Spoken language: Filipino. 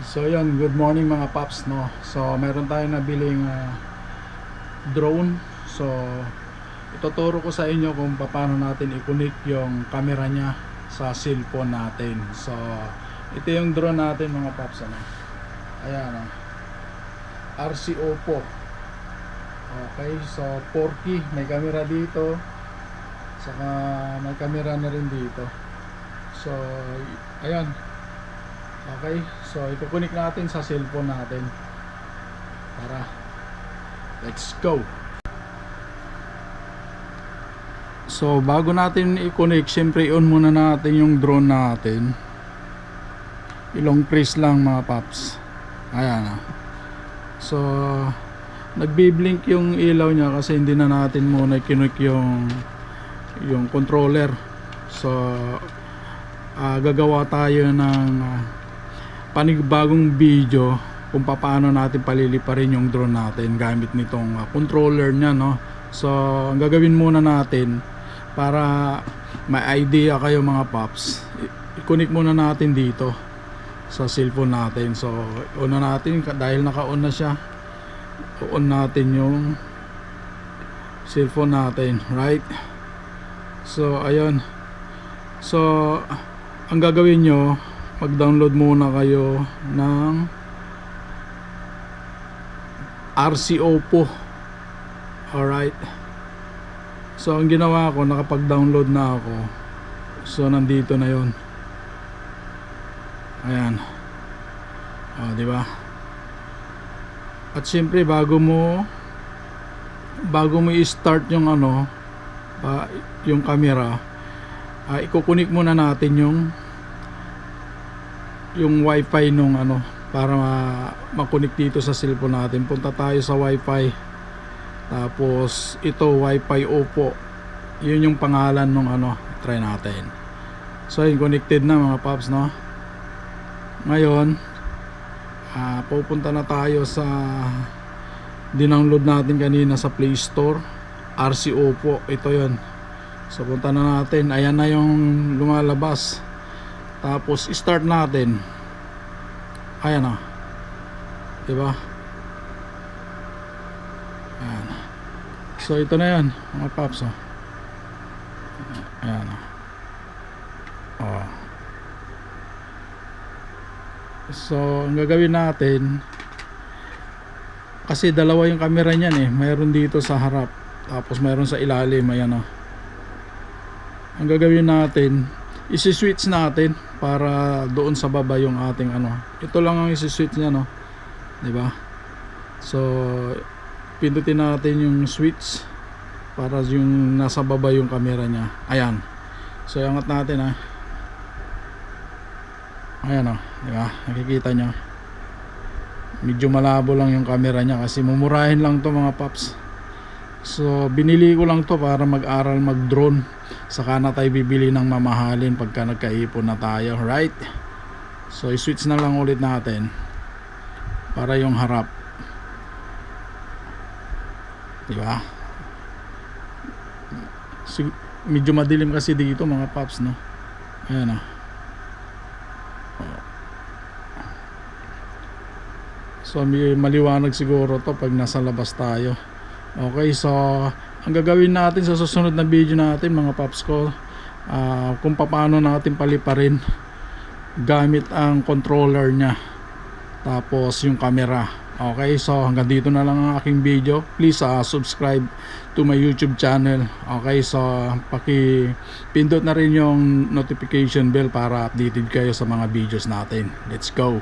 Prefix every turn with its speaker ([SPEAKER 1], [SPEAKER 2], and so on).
[SPEAKER 1] So yan, good morning mga paps, no. So meron tayong nabiling drone. So ituturo ko sa inyo kung paano natin i-connect yung camera niya sa cellphone natin. So ito yung drone natin mga paps, ano. Ayan, RC Oppo. Okay, so 4K, may camera dito, saka may camera na rin dito. So ayan. Okay, so ikukunik natin sa cellphone natin. Tara, let's go. So bago natin i-connect, syempre on muna natin yung drone natin. Ilong press lang mga paps. Ayan. So nagbi-blink yung ilaw niya kasi hindi na natin muna i-connect yung controller. So gagawa tayo ng panibagong video kung paano natin paliliparin yung drone natin gamit nitong controller nya, no. So ang gagawin muna natin para may idea kayo mga paps, i-connect muna natin dito sa cellphone natin. So on na natin, dahil naka-on na siya, on natin yung cellphone natin, right? So ayun. So ang gagawin nyo, mag-download muna kayo ng RC Oppo. Alright. So ang ginawa ko, nakapag-download na ako. So nandito na yon. Ayan. Di ba? At siyempre bago mo i-start yung yung camera, ikukunik muna natin yung wifi nung para makunik dito sa cellphone natin. Punta tayo sa wifi, tapos ito wifi Oppo, yun yung pangalan nung try natin. So yun, connected na mga paps, no. Ngayon pupunta na tayo sa dinownload natin kanina sa Play Store, RC Oppo. Ito yun. So punta na natin, ayan na yung lumalabas. Tapos start natin. Ayan na. Diba? Ayan. So ito na yan mga paps, Ayan na. So ang gagawin natin, kasi dalawa yung camera niyan mayroon dito sa harap, tapos mayroon sa ilalim. Ayan. Ang gagawin natin, isi-switch natin para doon sa baba yung ating ito lang ang isi-switch niya, no. 'Di ba? So pindutin natin yung switch para yung nasa baba yung camera niya. Ayan. So iangat natin, Ayan, 'di ba? Nakikita niyo. Medyo malabo lang yung camera niya kasi mumurahin lang 'to mga paps. So binili ko lang 'to para mag-aral mag-drone. Saka na tayo bibili ng mamahalin pagka nagkaipon na tayo, right? So i-switch na lang ulit natin para yung harap, diba? Medyo madilim kasi dito mga paps, no. Ayan, So maliwanag siguro to pag nasa labas tayo. Okay, so ang gagawin natin sa susunod na video natin mga paps ko, kung paano natin paliparin gamit ang controller nya, tapos yung camera. Okay, so hanggang dito na lang ang aking video. Please subscribe to my YouTube channel. Okay, so pindot na rin yung notification bell para updated kayo sa mga videos natin. Let's go.